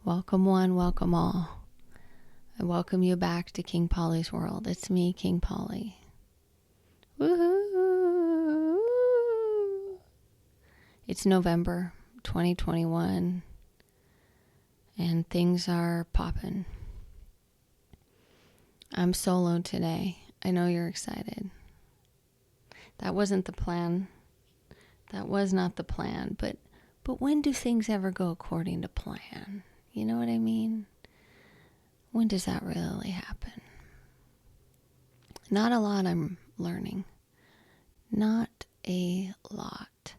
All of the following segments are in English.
Welcome one, welcome all. I welcome you back to King Pollys World. It's me, King Polly. Woohoo! It's November 2021 and things are popping. I'm solo today. I know you're excited. That wasn't the plan. That was not the plan, but when do things ever go according to plan? You know what I mean? When does that really happen? Not a lot, I'm learning. Not a lot.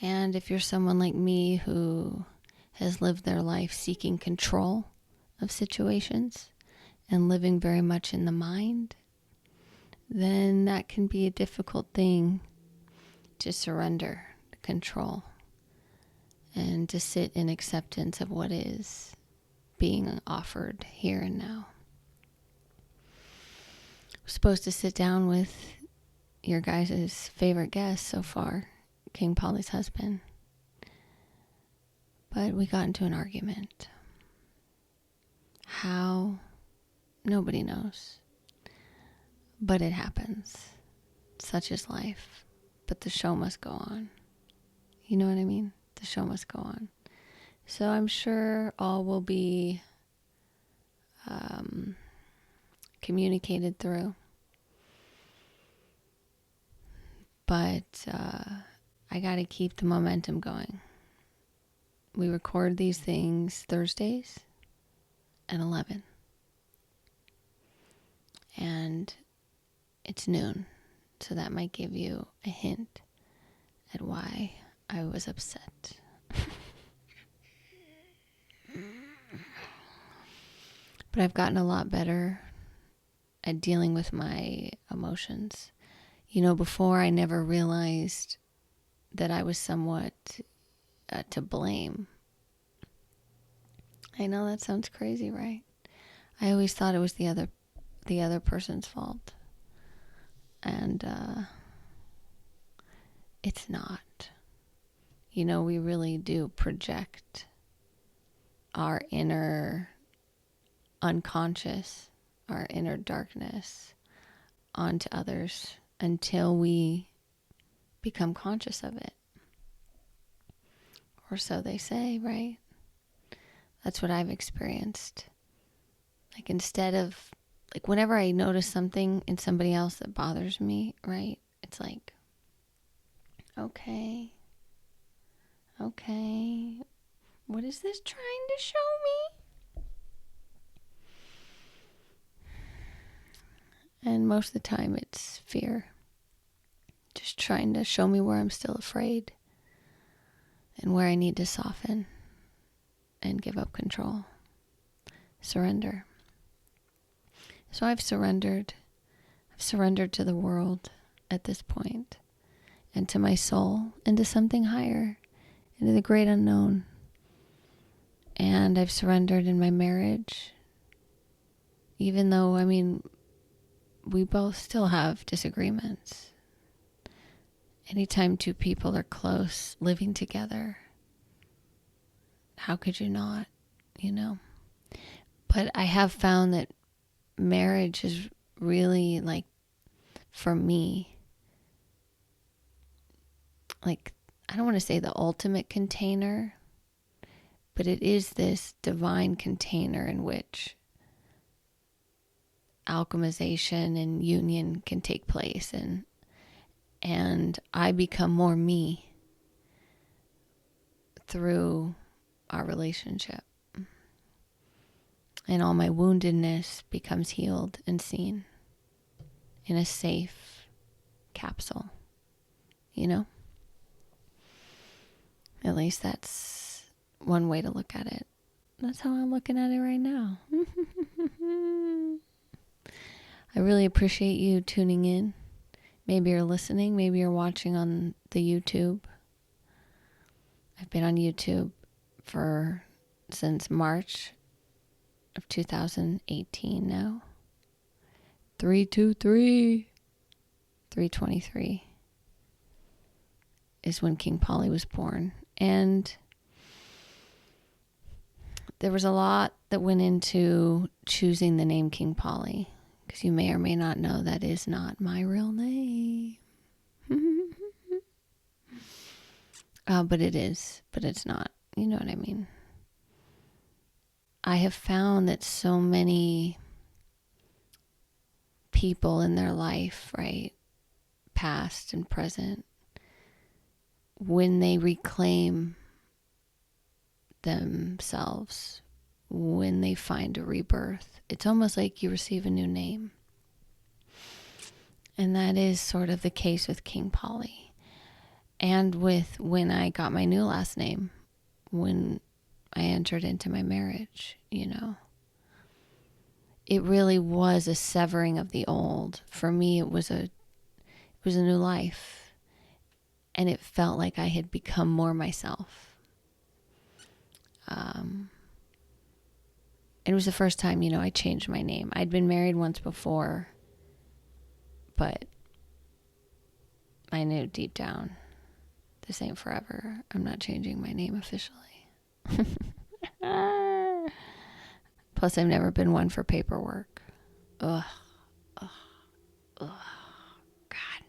And if you're someone like me who has lived their life seeking control of situations and living very much in the mind, then that can be a difficult thing to surrender control and to sit in acceptance of what is being offered here and now. I'm supposed to sit down with your guys' favorite guest so far, King Polly's husband. But we got into an argument. How? Nobody knows. But it happens. Such is life. But the show must go on. You know what I mean? The show must go on. So I'm sure all will be communicated through. But I got to keep the momentum going. We record these things Thursdays at 11. And it's noon. So that might give you a hint at why I was upset. But I've gotten a lot better at dealing with my emotions. You know, before I never realized that I was somewhat to blame. I know that sounds crazy, right? I always thought it was the other person's fault. And it's not. You know, we really do project our inner unconscious, our inner darkness onto others until we become conscious of it. Or so they say, right? That's what I've experienced. Like instead of, like whenever I notice something in somebody else that bothers me, right? It's like, okay, what is this trying to show me? And most of the time it's fear. Just trying to show me where I'm still afraid and where I need to soften and give up control. Surrender. So I've surrendered. I've surrendered to the world at this point, and to my soul, and to something higher, into the great unknown. And I've surrendered in my marriage, even though, I mean, we both still have disagreements. Anytime two people are close, living together, how could you not, you know? But I have found that marriage is really, like, for me, like, I don't want to say the ultimate container, but it is this divine container in which alchemization and union can take place, and I become more me through our relationship. And all my woundedness becomes healed and seen in a safe capsule, you know? At least that's one way to look at it. That's how I'm looking at it right now. I really appreciate you tuning in. Maybe you're listening, maybe you're watching on the YouTube. I've been on YouTube since March of 2018 now. 323 is when King Polly was born. And there was a lot that went into choosing the name King Polly, because you may or may not know that is not my real name. But it is, but it's not. You know what I mean? I have found that so many people in their life, right, past and present, when they reclaim themselves, when they find a rebirth, it's almost like you receive a new name. And that is sort of the case with King Polly. And with when I got my new last name, when I entered into my marriage, you know. It really was a severing of the old. For me, it was a new life. And it felt like I had become more myself. And it was the first time, you know, I changed my name. I'd been married once before, but I knew deep down, this ain't forever. I'm not changing my name officially. Plus, I've never been one for paperwork. Ugh. God,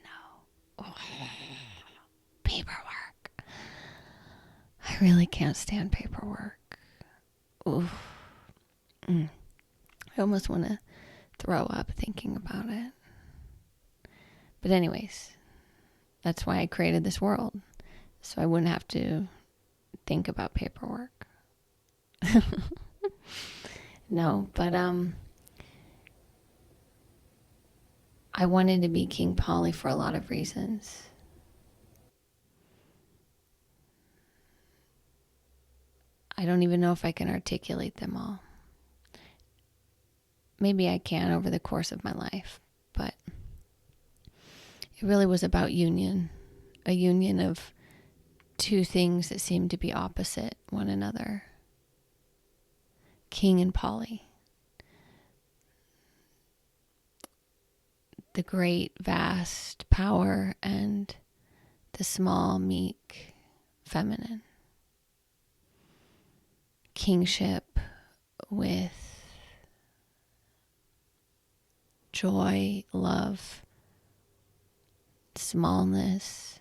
no. Ugh. Paperwork. I really can't stand paperwork. Oof. I almost want to throw up thinking about it. But anyways, that's why I created this world. So I wouldn't have to think about paperwork. No, but I wanted to be King Polly for a lot of reasons. I don't even know if I can articulate them all. Maybe I can over the course of my life, but it really was about union. A union of two things that seemed to be opposite one another. King and Polly. The great, vast power and the small, meek, feminine. Kingship with joy, love, smallness.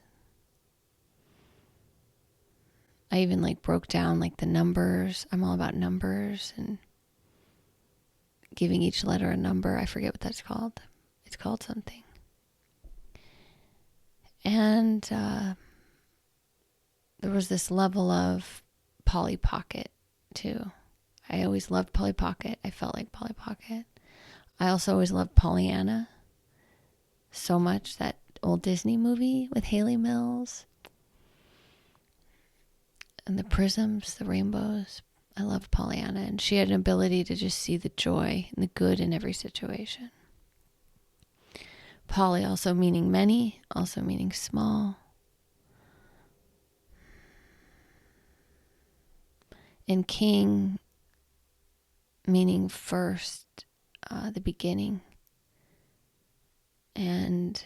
I even broke down the numbers. I'm all about numbers and giving each letter a number. I forget what that's called. It's called something. And there was this level of Polly Pocket too. I always loved Polly Pocket. I felt like Polly Pocket. I also always loved Pollyanna so much. That old Disney movie with Haley Mills. And the prisms, the rainbows. I loved Pollyanna. And she had an ability to just see the joy and the good in every situation. Polly also meaning many, also meaning small. And King meaning first, the beginning. And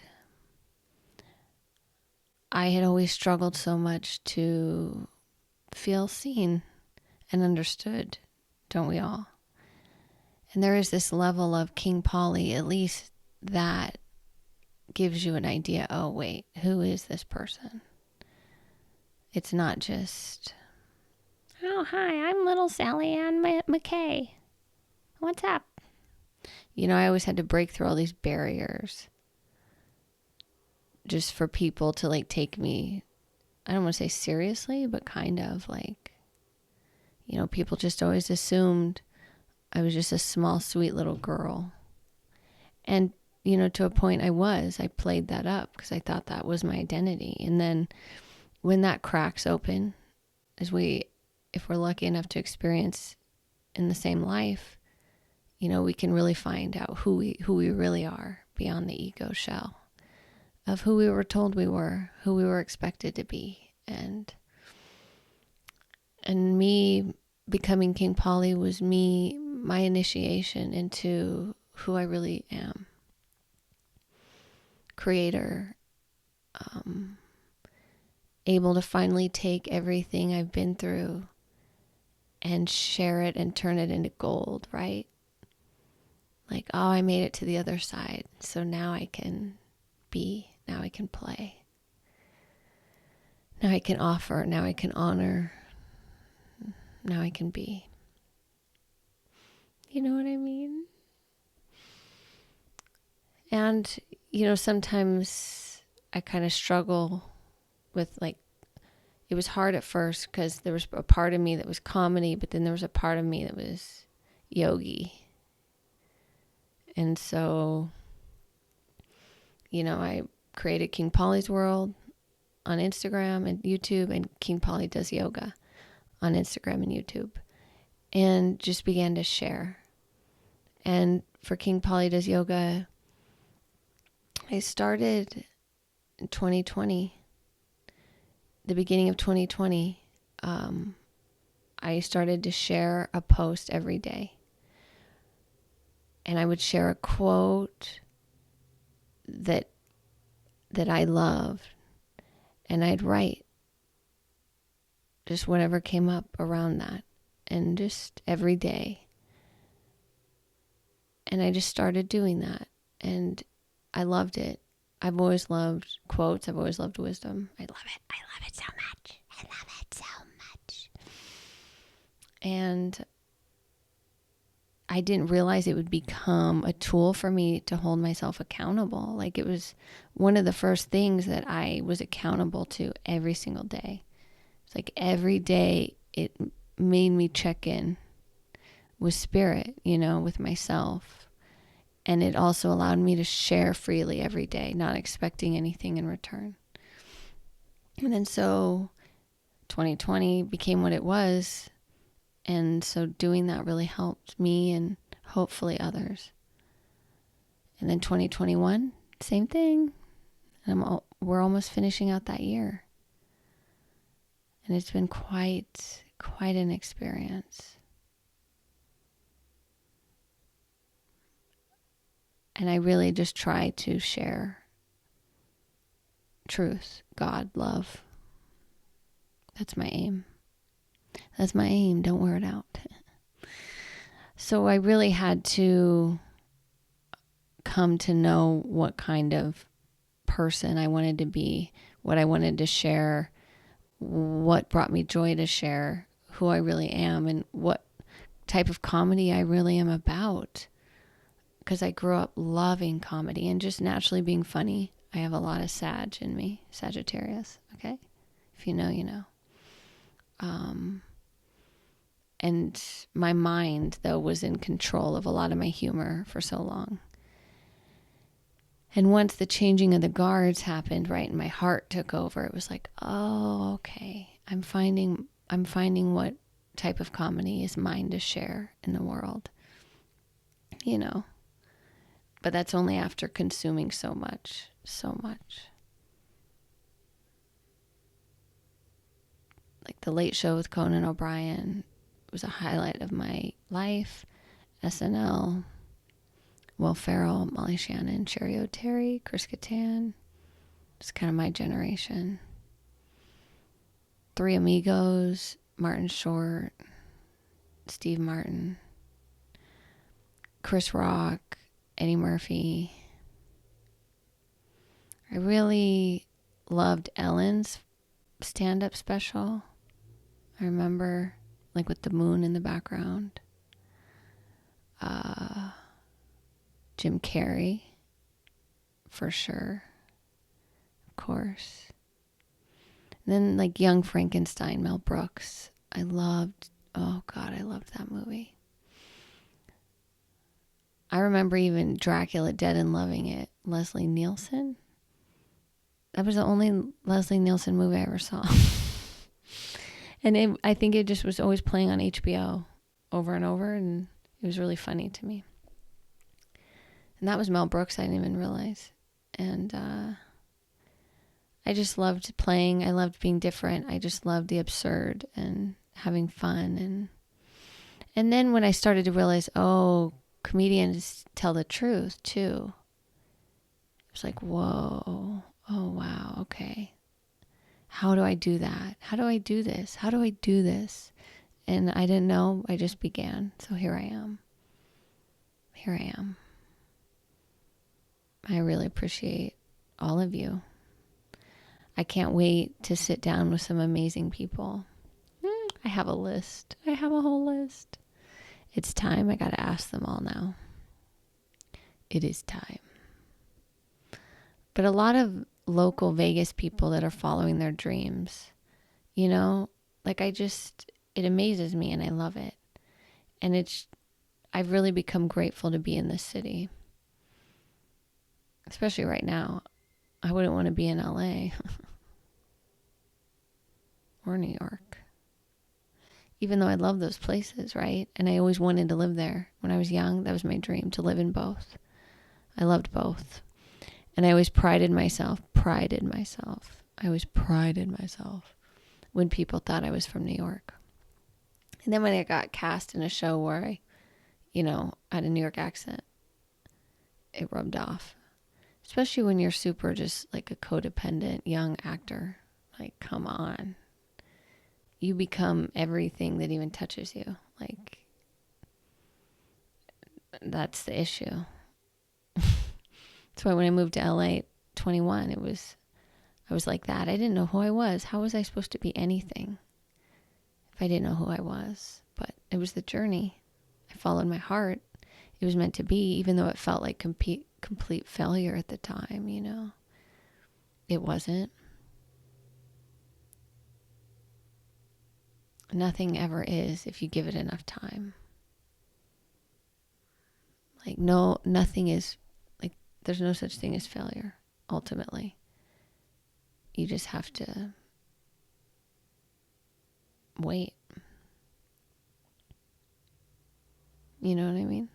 I had always struggled so much to feel seen and understood, don't we all? And there is this level of King Polly, at least that gives you an idea, oh wait, who is this person? It's not just, oh hi, I'm little Sally Ann McKay. What's up? You know, I always had to break through all these barriers just for people to take me, I don't want to say seriously, but kind of you know, people just always assumed I was just a small, sweet little girl. And, you know, to a point I played that up because I thought that was my identity. And then when that cracks open, if we're lucky enough to experience in the same life, you know, we can really find out who we really are beyond the ego shell of who we were told we were, who we were expected to be. And me becoming King Polly was my initiation into who I really am. Creator, able to finally take everything I've been through and share it and turn it into gold, right? Like, oh, I made it to the other side. So now I can be, now I can play. Now I can offer, now I can honor, now I can be. You know what I mean? And, sometimes I kind of struggle with, like, it was hard at first because there was a part of me that was comedy, but then there was a part of me that was yogi. And so, I created King Pollys World on Instagram and YouTube, and King Polly Does Yoga on Instagram and YouTube, and just began to share. And for King Polly Does Yoga, I started in 2020, the beginning of 2020. I started to share a post every day. And I would share a quote that I loved. And I'd write just whatever came up around that. And just every day. And I just started doing that. And I loved it. I've always loved quotes. I've always loved wisdom. I love it. I love it so much. I love it so much. And I didn't realize it would become a tool for me to hold myself accountable. Like, it was one of the first things that I was accountable to every single day. It's like every day it made me check in with spirit, with myself. And it also allowed me to share freely every day, not expecting anything in return. And then so 2020 became what it was. And so doing that really helped me and hopefully others. And then 2021, same thing. And we're almost finishing out that year. And it's been quite an experience. And I really just try to share truth, God, love. That's my aim. That's my aim. Don't wear it out. So I really had to come to know what kind of person I wanted to be, what I wanted to share, what brought me joy to share, who I really am, and what type of comedy I really am about. Because I grew up loving comedy and just naturally being funny. I have a lot of Sag in me, Sagittarius, okay? If you know, you know. And my mind, though, was in control of a lot of my humor for so long. And once the changing of the guards happened, right, and my heart took over, it was like, oh, okay. I'm finding what type of comedy is mine to share in the world. But that's only after consuming so much. Like The Late Show with Conan O'Brien was a highlight of my life. SNL, Will Ferrell, Molly Shannon, Sherry O'Terry, Chris Kattan. It's kind of my generation. Three Amigos, Martin Short, Steve Martin, Chris Rock, Eddie Murphy. I really loved Ellen's stand-up special. I remember, like, with the moon in the background. Jim Carrey, for sure. Of course. And then, like, Young Frankenstein, Mel Brooks. I loved that movie. I remember even Dracula Dead and Loving It. Leslie Nielsen. That was the only Leslie Nielsen movie I ever saw. And I think it just was always playing on HBO over and over, and it was really funny to me. And that was Mel Brooks, I didn't even realize. And I just loved playing. I loved being different. I just loved the absurd and having fun. And then when I started to realize, comedians tell the truth too. It was like, whoa, oh wow, okay. How do I do that? How do I do this? How do I do this? And I didn't know. I just began. So here I am. Here I am. I really appreciate all of you. I can't wait to sit down with some amazing people. I have a list. I have a whole list. It's time. I got to ask them all now. It is time. But a lot of local Vegas people that are following their dreams, you know, like it amazes me and I love it. And I've really become grateful to be in this city. Especially right now. I wouldn't want to be in LA or New York. Even though I love those places, right? And I always wanted to live there. When I was young, that was my dream, to live in both. I loved both. And I always prided myself when people thought I was from New York. And then when I got cast in a show where I, had a New York accent, it rubbed off. Especially when you're super just like a codependent young actor. Like, come on. You become everything that even touches you. Like, that's the issue. That's why when I moved to LA at 21, I was like that. I didn't know who I was. How was I supposed to be anything if I didn't know who I was? But it was the journey. I followed my heart. It was meant to be, even though it felt like complete failure at the time, It wasn't. Nothing ever is if you give it enough time. Like, nothing is, like, there's no such thing as failure, ultimately. You just have to wait. You know what I mean?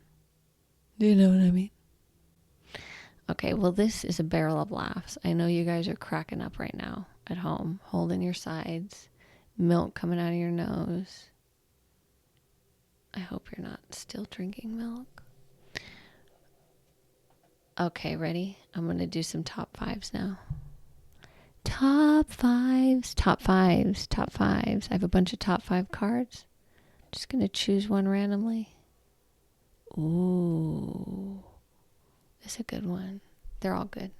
Do you know what I mean? Okay, well, this is a barrel of laughs. I know you guys are cracking up right now at home, holding your sides, milk coming out of your nose. I hope you're not still drinking milk. Okay, ready? I'm going to do some top fives now. Top fives. I have a bunch of top five cards. Just going to choose one randomly. Ooh, that's a good one. They're all good.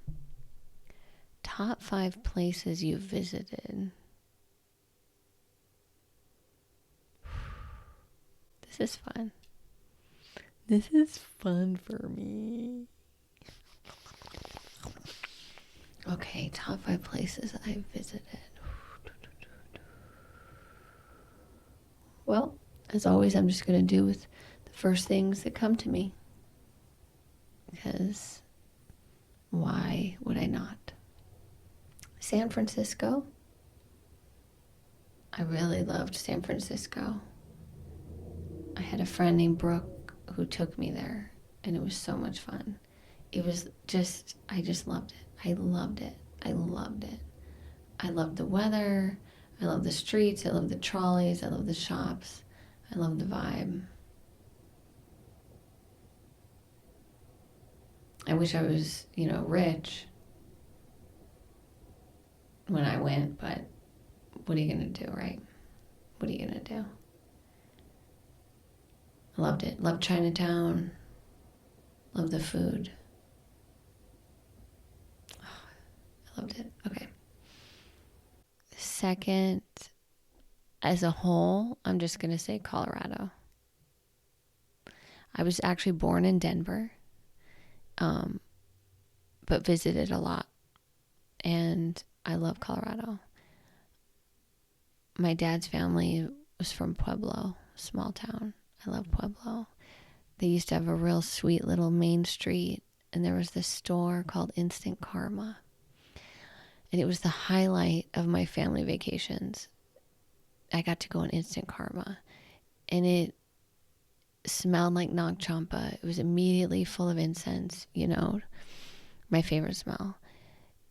Top 5 places you've visited. This is fun. This is fun for me. Okay, top 5 places I've visited. Well, as always, I'm just going to do with the first things that come to me. Because why would I not? San Francisco. I really loved San Francisco. I had a friend named Brooke who took me there, and it was so much fun. It was just, I just loved it. I loved it. I loved the weather. I loved the streets. I loved the trolleys. I loved the shops. I loved the vibe. I wish I was, rich when I went, but what are you going to do, right? What are you going to do? I loved it. Loved Chinatown. Loved the food. Oh, I loved it. Okay. Second, as a whole, I'm just going to say Colorado. I was actually born in Denver, but visited a lot. And I love Colorado. My dad's family was from Pueblo, small town. I love Pueblo. They used to have a real sweet little main street, and there was this store called Instant Karma. And it was the highlight of my family vacations. I got to go in Instant Karma, and it smelled like Nag Champa. It was immediately full of incense, my favorite smell.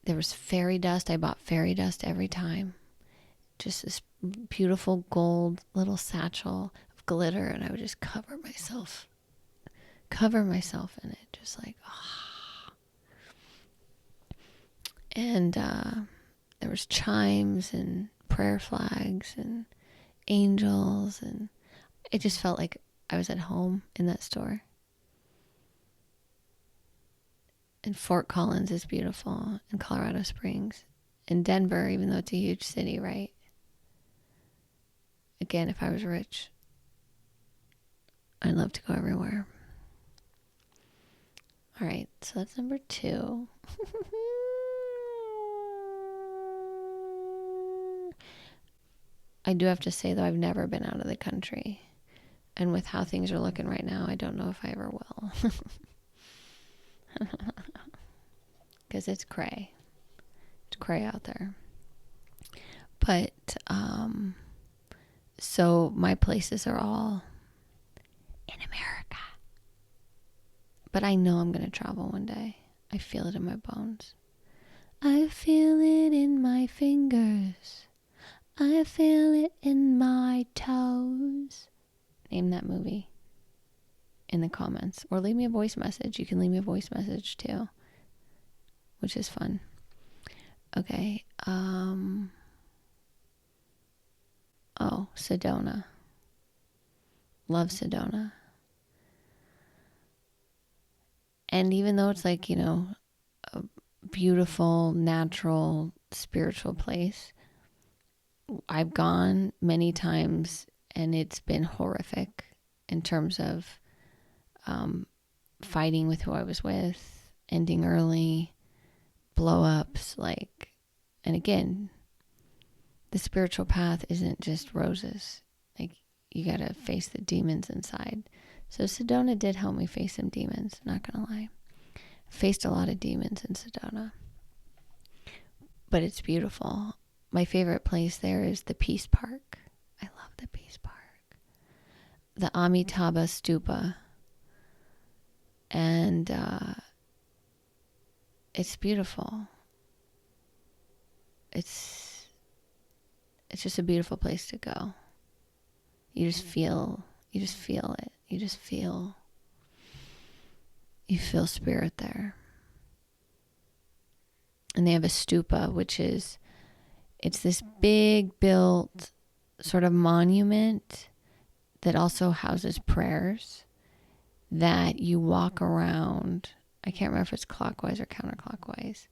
There was fairy dust. I bought fairy dust every time. Just this beautiful gold little satchel of glitter, and I would just cover myself in it, just like, ah. And there was chimes and prayer flags, and angels, and it just felt like I was at home in that store. And Fort Collins is beautiful, and Colorado Springs, and Denver, even though it's a huge city, right? Again, if I was rich, I'd love to go everywhere. All right, so that's number 2. I do have to say, though, I've never been out of the country. And with how things are looking right now, I don't know if I ever will. Because it's cray. It's cray out there. But, so my places are all in America. But I know I'm going to travel one day. I feel it in my bones. I feel it in my fingers. I feel it in my toes. Name that movie in the comments. Or leave me a voice message. You can leave me a voice message too, which is fun. Okay. Oh, Sedona. Love Sedona. And even though it's like, you know, a beautiful, natural, spiritual place, I've gone many times and it's been horrific in terms of fighting with who I was with, ending early, blow-ups, like, and again, the spiritual path isn't just roses. Like, you gotta face the demons inside. So Sedona did help me face some demons, not gonna lie. Faced a lot of demons in Sedona. But it's beautiful. My favorite place there is the Peace Park. I love the Peace Park. The Amitabha Stupa. And it's beautiful. It's just a beautiful place to go. You just feel it. You feel spirit there. And they have a stupa, which is, it's this big built sort of monument that also houses prayers that you walk around. I can't remember if it's clockwise or counterclockwise,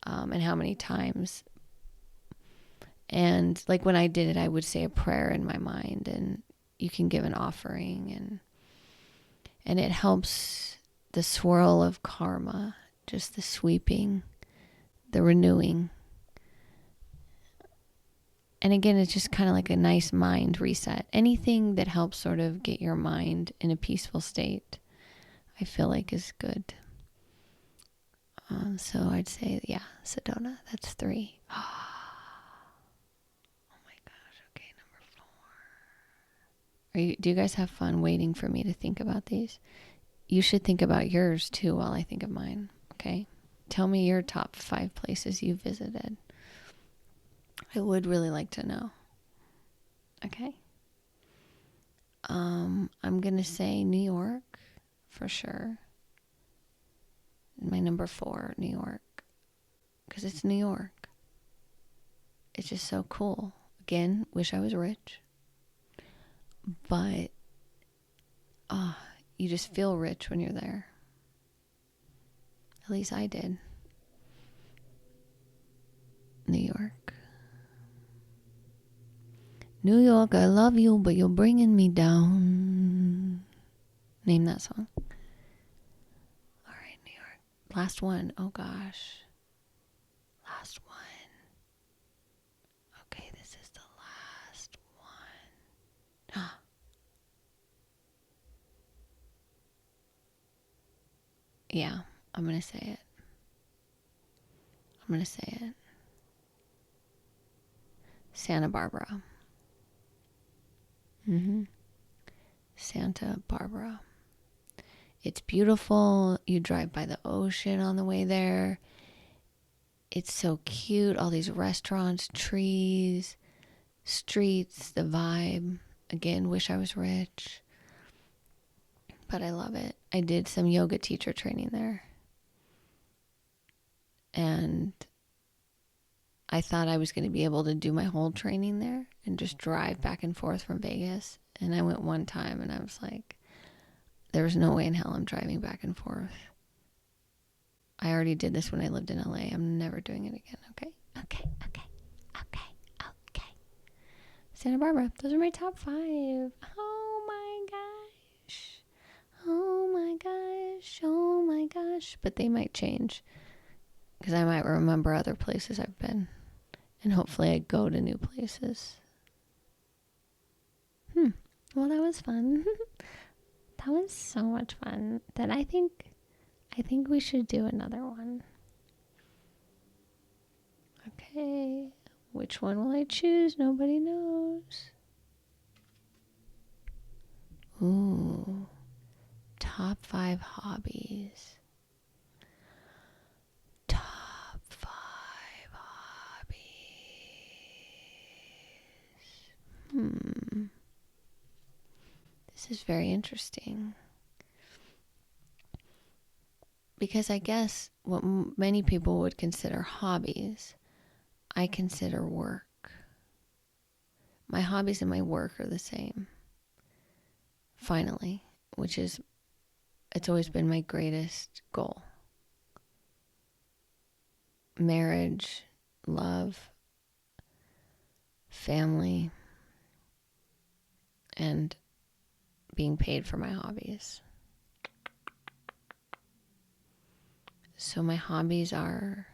and how many times. And like when I did it, I would say a prayer in my mind, and you can give an offering, and it helps the swirl of karma, just the sweeping, the renewing. And again, it's just kind of like a nice mind reset. Anything that helps sort of get your mind in a peaceful state, I feel like is good. So I'd say, yeah, Sedona, that's 3. Oh my gosh. Okay, number 4. Do you guys have fun waiting for me to think about these? You should think about yours too while I think of mine. Okay. Tell me your top 5 places you visited. I would really like to know. Okay. I'm going to say New York for sure. My number 4, New York. Because it's New York. It's just so cool. Again, wish I was rich. But you just feel rich when you're there. At least I did. New York. New York, I love you, but you're bringing me down. Name that song. All right, New York. Last one. Oh, gosh. Last one. Okay, this is the last one. Yeah, I'm going to say it. Santa Barbara. Santa Barbara. It's beautiful. You drive by the ocean on the way there. It's so cute. All these restaurants, trees, streets, the vibe. Again, wish I was rich. But I love it. I did some yoga teacher training there. And I thought I was going to be able to do my whole training there and just drive back and forth from Vegas. And I went one time and I was like, there was no way in hell I'm driving back and forth. I already did this when I lived in LA. I'm never doing it again. Okay. Santa Barbara. Those are my top 5. Oh my gosh. Oh my gosh. Oh my gosh. But they might change. Because I might remember other places I've been. And hopefully I go to new places. Well, that was fun. That was so much fun that I think we should do another one. Okay. Which one will I choose? Nobody knows. Ooh. Top 5 hobbies. Top 5 hobbies. This is very interesting. Because I guess what many people would consider hobbies, I consider work. My hobbies and my work are the same. Finally, which is, it's always been my greatest goal. Marriage, love, family, and being paid for my hobbies. So my hobbies are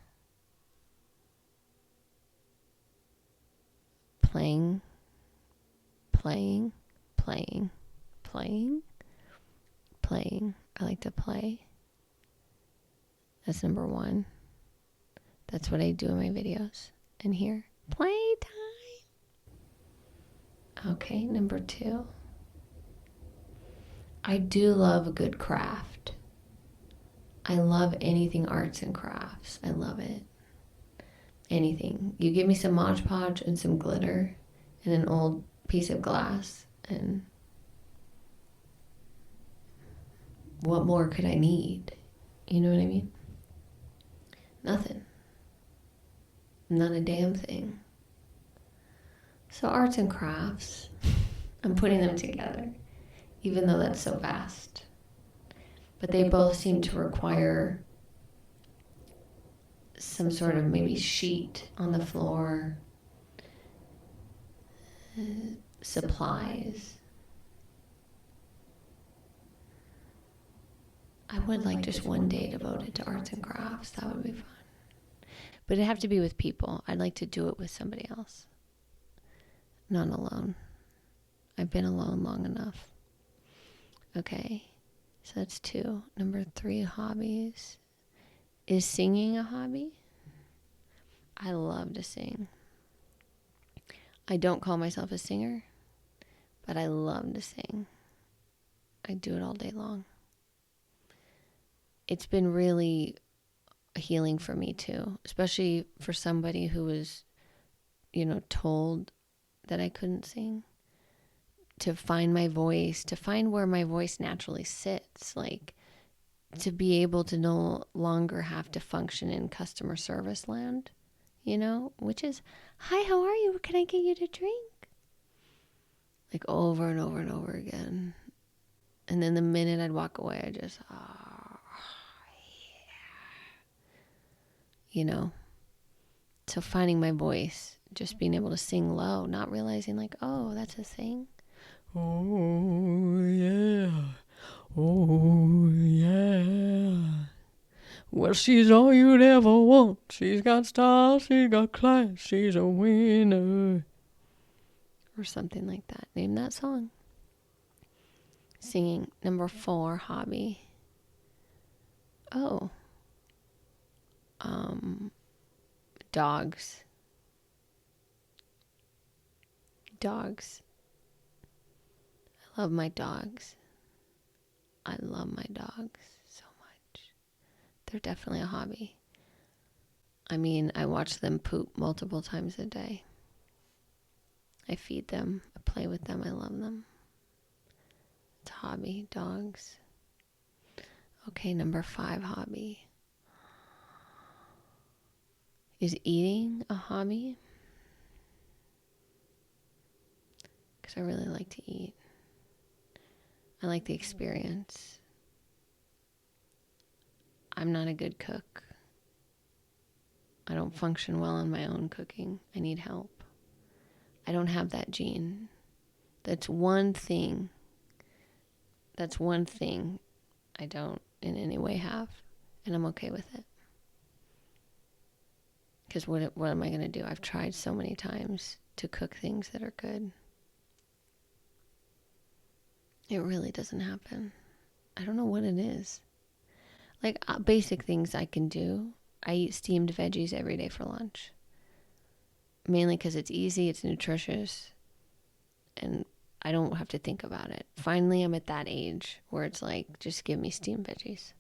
playing. I like to play. That's number 1. That's what I do in my videos. And here, playtime. Okay, number 2. I do love a good craft. I love anything arts and crafts. I love it. Anything. You give me some Mod Podge and some glitter and an old piece of glass, and what more could I need? You know what I mean? Nothing. Not a damn thing. So arts and crafts, I'm putting them together, even though that's so vast. But they both seem to require some sort of maybe sheet on the floor, supplies. I would like just one day devoted to arts and crafts. That would be fun. But it'd have to be with people. I'd like to do it with somebody else. Not alone. I've been alone long enough. Okay. So that's 2. Number 3, hobbies. Is singing a hobby? I love to sing. I don't call myself a singer, but I love to sing. I do it all day long. It's been really healing for me too, especially for somebody who was, told that I couldn't sing. To find my voice, to find where my voice naturally sits, like to be able to no longer have to function in customer service land, which is, hi, how are you? What can I get you to drink? Like over and over and over again. And then the minute I'd walk away, I just, So finding my voice, just being able to sing low, not realizing like, oh, that's a thing. Oh, yeah. Oh, yeah. Well, she's all you'd ever want. She's got style, she's got class, she's a winner. Or something like that. Name that song. Singing. Number 4, hobby. Oh. Dogs. I love my dogs. I love my dogs so much. They're definitely a hobby. I mean, I watch them poop multiple times a day. I feed them. I play with them. I love them. It's a hobby. Dogs. Okay, number 5 hobby Is eating a hobby? Because I really like to eat. I like the experience. I'm not a good cook. I don't function well on my own cooking. I need help. I don't have that gene. That's one thing I don't in any way have. And I'm okay with it. Because what am I going to do? I've tried so many times to cook things that are good. It really doesn't happen. I don't know what it is. Like basic things I can do. I eat steamed veggies every day for lunch. Mainly because it's easy, it's nutritious, and I don't have to think about it. Finally, I'm at that age where it's like, just give me steamed veggies.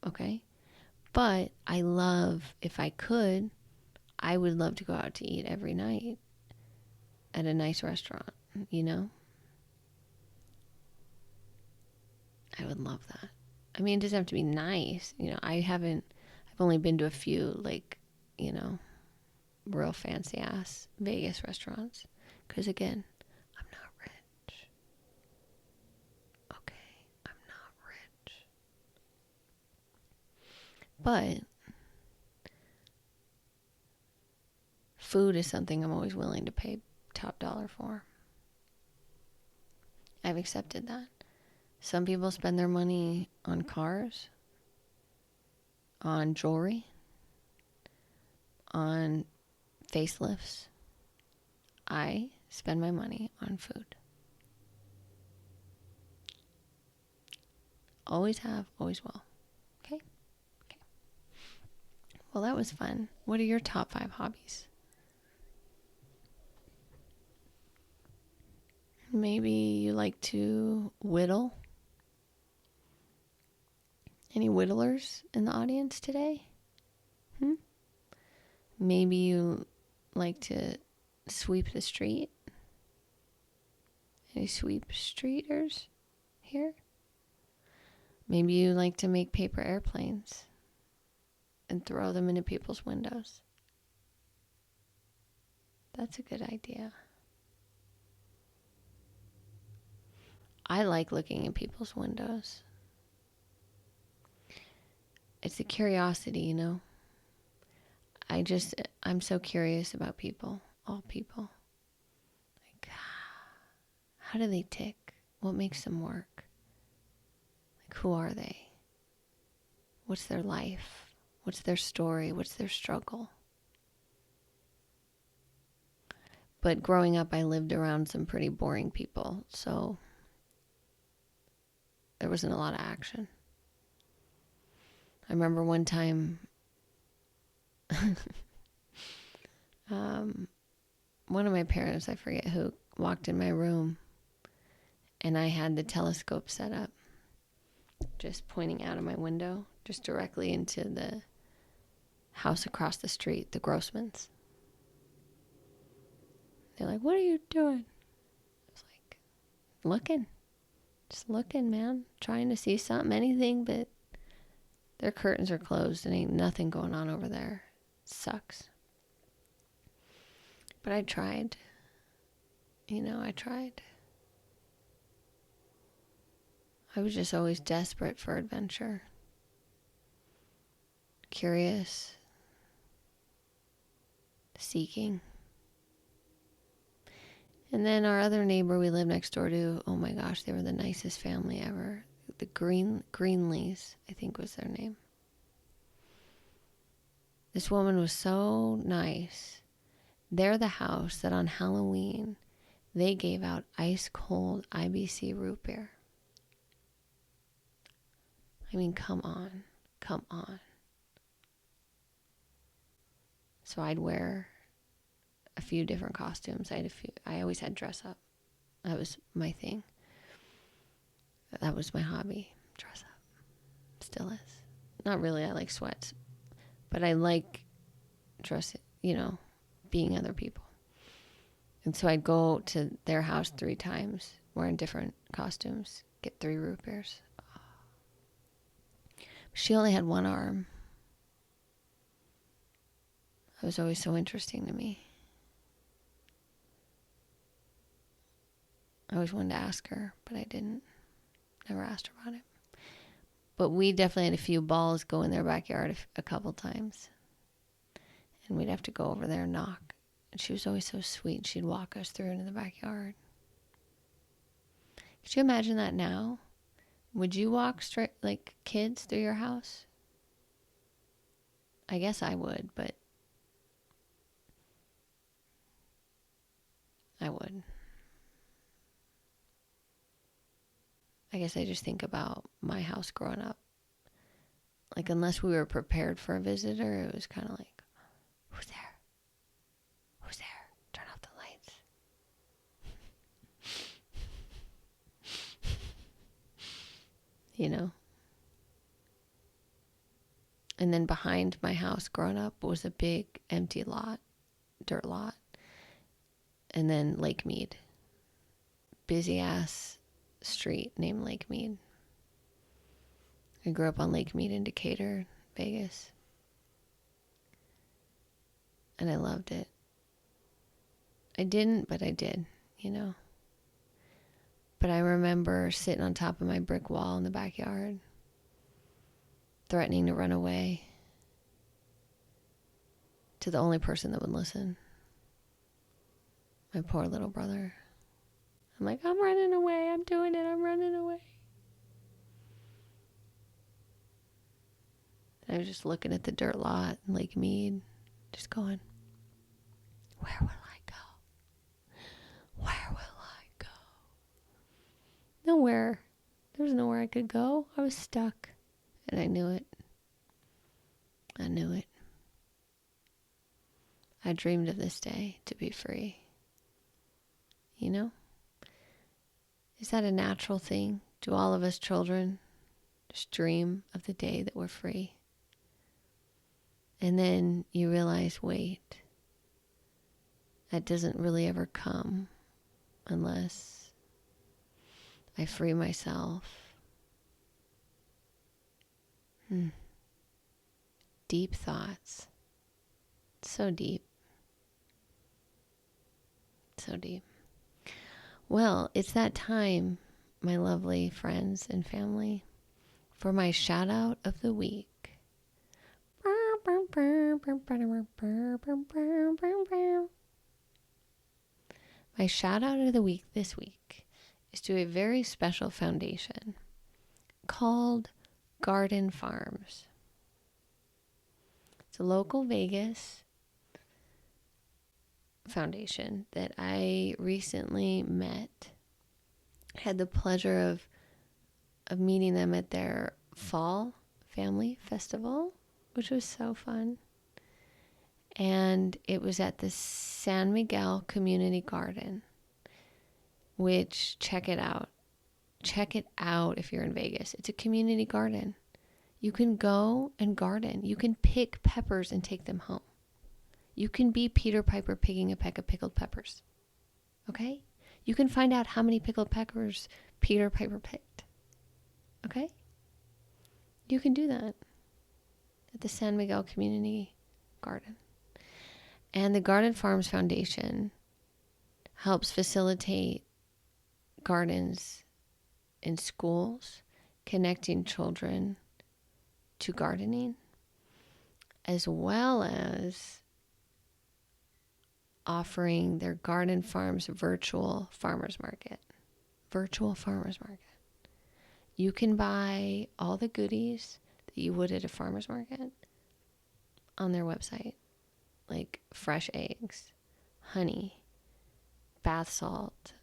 Okay? But I love, if I could, I would love to go out to eat every night at a nice restaurant, you know? I would love that. I mean, it doesn't have to be nice. You know, I've only been to a few, like, you know, real fancy ass Vegas restaurants. Because again, I'm not rich. Okay, I'm not rich. But food is something I'm always willing to pay top dollar for. I've accepted that. Some people spend their money on cars, on jewelry, on facelifts. I spend my money on food. Always have, always will. Okay? Okay. Well, that was fun. What are your top 5 hobbies? Maybe you like to whittle. Any whittlers in the audience today? Maybe you like to sweep the street. Any sweep streeters here? Maybe you like to make paper airplanes and throw them into people's windows. That's a good idea. I like looking in people's windows. It's a curiosity, you know. I'm so curious about people, all people. Like, how do they tick? What makes them work? Like, who are they? What's their life? What's their story? What's their struggle? But growing up, I lived around some pretty boring people, so there wasn't a lot of action. I remember one time, one of my parents, I forget who, walked in my room, and I had the telescope set up, just pointing out of my window, just directly into the house across the street, the Grossmans. They're like, "What are you doing?" I was like, "Looking. Just looking, man. Trying to see something, anything, but their curtains are closed and ain't nothing going on over there. Sucks." But I tried. You know, I tried. I was just always desperate for adventure. Curious. Seeking. And then our other neighbor we lived next door to, oh my gosh, they were the nicest family ever. The Greenleys, I think was their name. This woman was so nice. They're the house that on Halloween, they gave out ice cold IBC root beer. I mean, come on. Come on. So I'd wear a few different costumes. I always had dress up. That was my thing. That was my hobby. Dress up. Still is. Not really. I like sweats. But I like dressing, you know, being other people. And so I'd go to their house 3 times, wearing different costumes, get 3 root beers. She only had one arm. It was always so interesting to me. I always wanted to ask her, but I didn't. Never asked her about it. But we definitely had a few balls go in their backyard a couple times. And we'd have to go over there and knock. And she was always so sweet. She'd walk us through into the backyard. Could you imagine that now? Would you walk straight like kids through your house? I guess I would, but I would. I guess I just think about my house growing up. Like, unless we were prepared for a visitor, it was kind of like, who's there? Who's there? Turn off the lights. You know? And then behind my house growing up was a big empty lot, dirt lot. And then Lake Mead. Busy ass street named Lake Mead. I grew up on Lake Mead in Decatur, Vegas. And I loved it. I didn't, but I did, you know. But I remember sitting on top of my brick wall in the backyard, threatening to run away to the only person that would listen. My poor little brother. I'm like, I'm running away. I'm doing it. I'm running away. And I was just looking at the dirt lot in Lake Mead, just going, where will I go? Where will I go? Nowhere. There was nowhere I could go. I was stuck. And I knew it. I knew it. I dreamed of this day to be free. You know? Is that a natural thing? Do all of us children just dream of the day that we're free? And then you realize, wait, that doesn't really ever come unless I free myself. Deep thoughts. So deep. So deep. Well, it's that time, my lovely friends and family, for my shout out of the week. My shout out of the week this week is to a very special foundation called Garden Farms. It's a local Vegas foundation that I recently met. Had the pleasure of meeting them at their fall family festival, which was so fun. And it was at the San Miguel Community Garden, which, check it out. Check it out if you're in Vegas. It's a community garden. You can go and garden. You can pick peppers and take them home. You can be Peter Piper picking a peck of pickled peppers. Okay? You can find out how many pickled peppers Peter Piper picked. Okay? You can do that at the San Miguel Community Garden. And the Garden Farms Foundation helps facilitate gardens in schools, connecting children to gardening, as well as offering their Garden Farms virtual farmers market. Virtual farmers market. You can buy all the goodies that you would at a farmer's market on their website, like fresh eggs, honey, bath salt,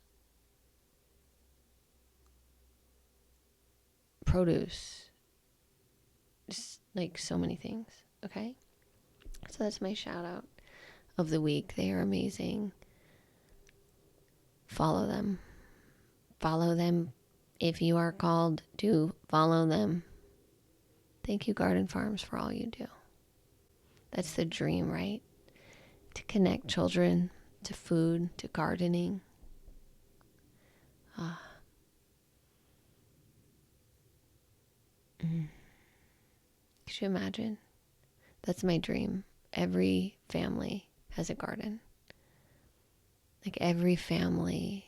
produce, just like so many things, okay? So that's my shout out of the week. They are amazing. Follow them. Follow them. If you are called to follow them. Thank you, Garden Farms, for all you do. That's the dream, right? To connect children to food, to gardening. Could you imagine? That's my dream. every family has a garden. Like every family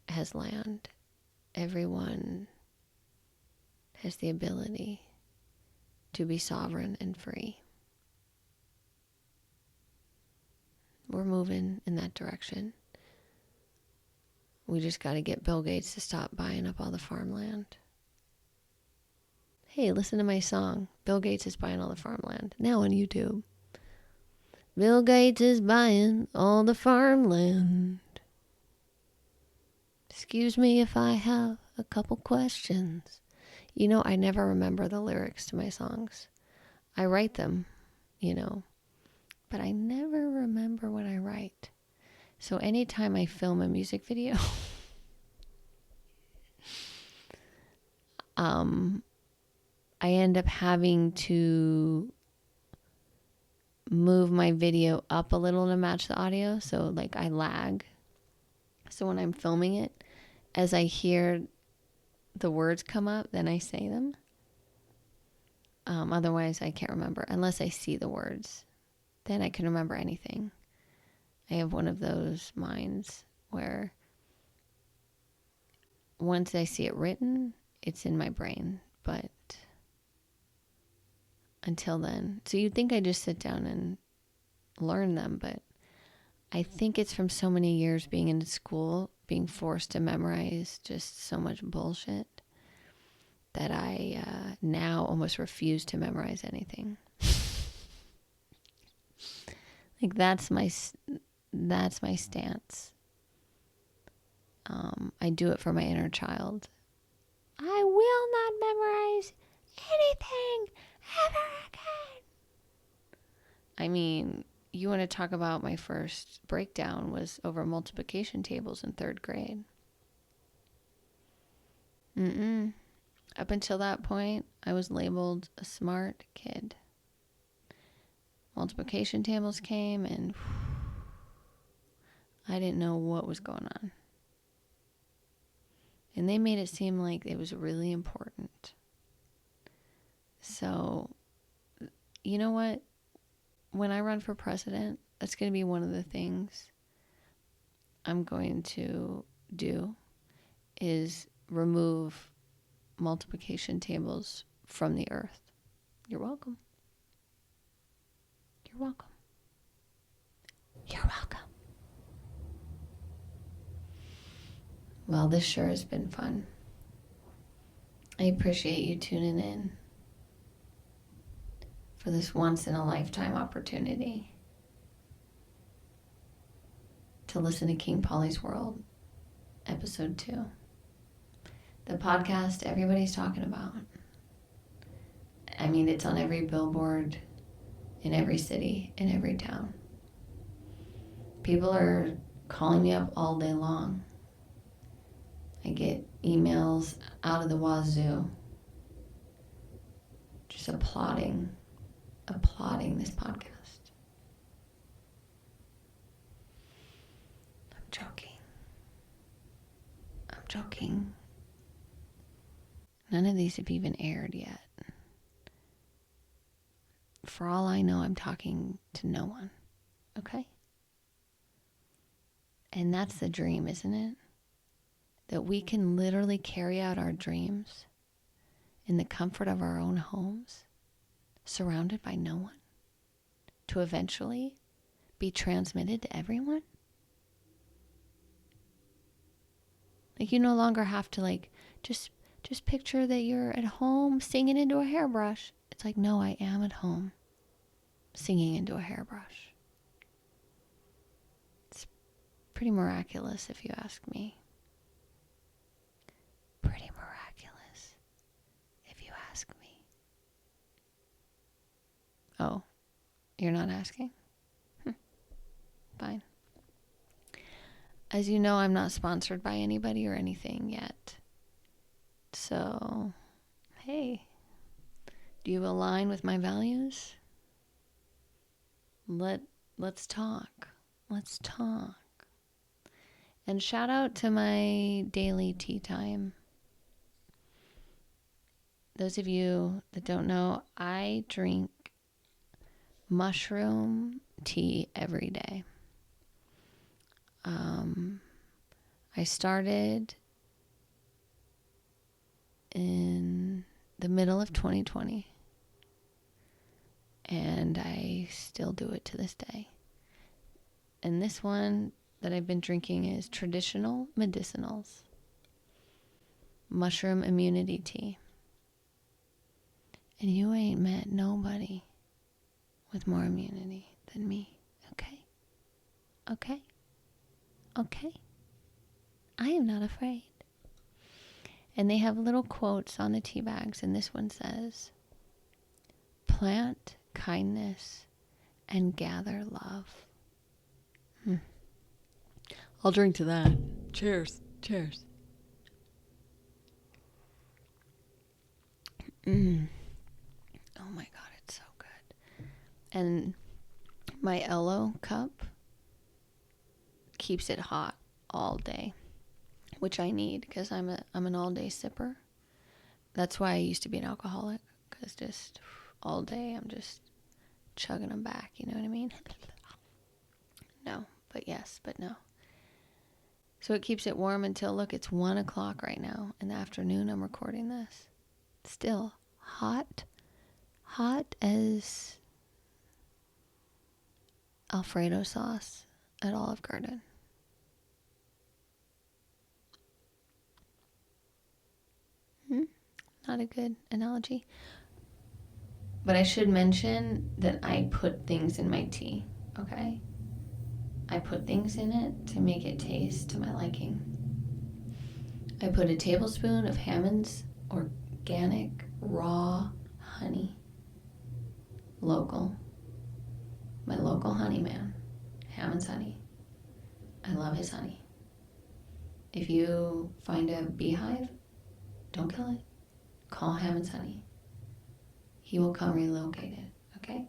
has land. Everyone has the ability to be sovereign and free. We're moving in that direction. We just got to get Bill Gates to stop buying up all the farmland. Hey, listen to my song. Bill Gates is buying all the farmland. Now on YouTube. Bill Gates is buying all the farmland. Excuse me if I have a couple questions. You know, I never remember the lyrics to my songs. I write them, but I never remember what I write. So anytime I film a music video, I end up having to move my video up a little to match the audio. So like I lag. So when I'm filming it, as I hear the words come up, then I say them. Otherwise I can't remember unless I see the words. Then I can remember anything. I have one of those minds where once I see it written, it's in my brain. But until then, so you'd think I just sit down and learn them, but I think it's from so many years being in school, being forced to memorize just so much bullshit that I now almost refuse to memorize anything. Like that's my stance. I do it for my inner child. I will not memorize anything ever again. I mean, you want to talk about my first breakdown was over multiplication tables in 3rd grade. Up until that point, I was labeled a smart kid. Multiplication tables came and I didn't know what was going on. And they made it seem like it was really important. So, you know what? When I run for president, that's going to be one of the things I'm going to do is remove multiplication tables from the earth. You're welcome. You're welcome. You're welcome. Well, this sure has been fun. I appreciate you tuning in for this once-in-a-lifetime opportunity to listen to King Pollys World, episode 2. The podcast everybody's talking about. I mean, it's on every billboard in every city, in every town. People are calling me up all day long. I get emails out of the wazoo just applauding this podcast. I'm joking. None of these have even aired yet. For all I know, I'm talking to no one. Okay? And that's the dream, isn't it? That we can literally carry out our dreams in the comfort of our own homes, surrounded by no one, to eventually be transmitted to everyone. Like you no longer have to just picture that you're at home singing into a hairbrush. It's like, no, I am at home singing into a hairbrush. It's pretty miraculous if you ask me. Pretty miraculous if you ask me. Oh, you're not asking? Fine. As you know, I'm not sponsored by anybody or anything yet. So, hey, do you align with my values? Let's talk. Let's talk. And shout out to my daily tea time. Those of you that don't know, I drink mushroom tea every day. I started in the middle of 2020, and I still do it to this day. And this one that I've been drinking is traditional medicinals, mushroom immunity tea. And you ain't met nobody with more immunity than me, okay? Okay? Okay? I am not afraid. And they have little quotes on the tea bags, and this one says, plant kindness and gather love. I'll drink to that. Cheers. Cheers. Oh my God, it's so good. And my Elo cup keeps it hot all day, which I need because I'm an all-day sipper. That's why I used to be an alcoholic, because just all day I'm just chugging them back, you know what I mean? No, but yes, but no. So it keeps it warm until, look, it's 1 o'clock right now in the afternoon. I'm recording this. Still hot as Alfredo sauce at Olive Garden. Not a good analogy. But I should mention that I put things in my tea, okay? I put things in it to make it taste to my liking. I put a tablespoon of Hammond's organic raw honey. Local. My local honey man. Hammond's honey. I love his honey. If you find a beehive, don't kill it. Call Hammond's honey. He will come relocate it, okay?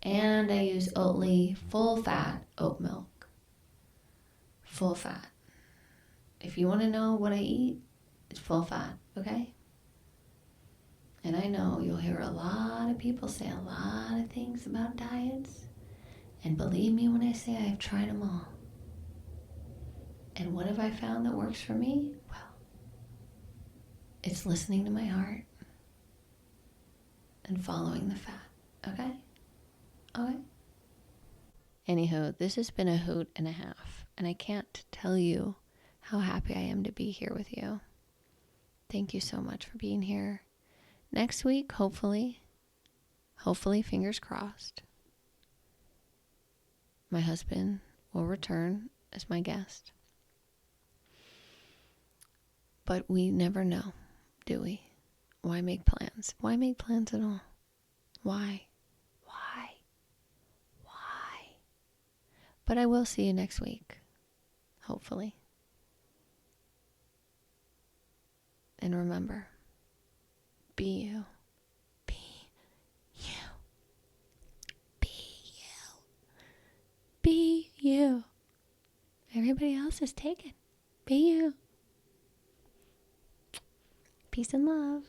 And I use Oatly full fat oat milk. Full fat. If you want to know what I eat, it's full fat, okay? And I know you'll hear a lot of people say a lot of things about diets. And believe me when I say I've tried them all. And what have I found that works for me? Well, it's listening to my heart and following the fat, okay? Okay? Anywho, this has been a hoot and a half, and I can't tell you how happy I am to be here with you. Thank you so much for being here. Next week, hopefully, fingers crossed, my husband will return as my guest. But we never know, do we? Why make plans? Why make plans at all? Why? But I will see you next week, hopefully. And remember, be you. Be you. Be you. Be you. Everybody else is taken. Be you. Peace and love.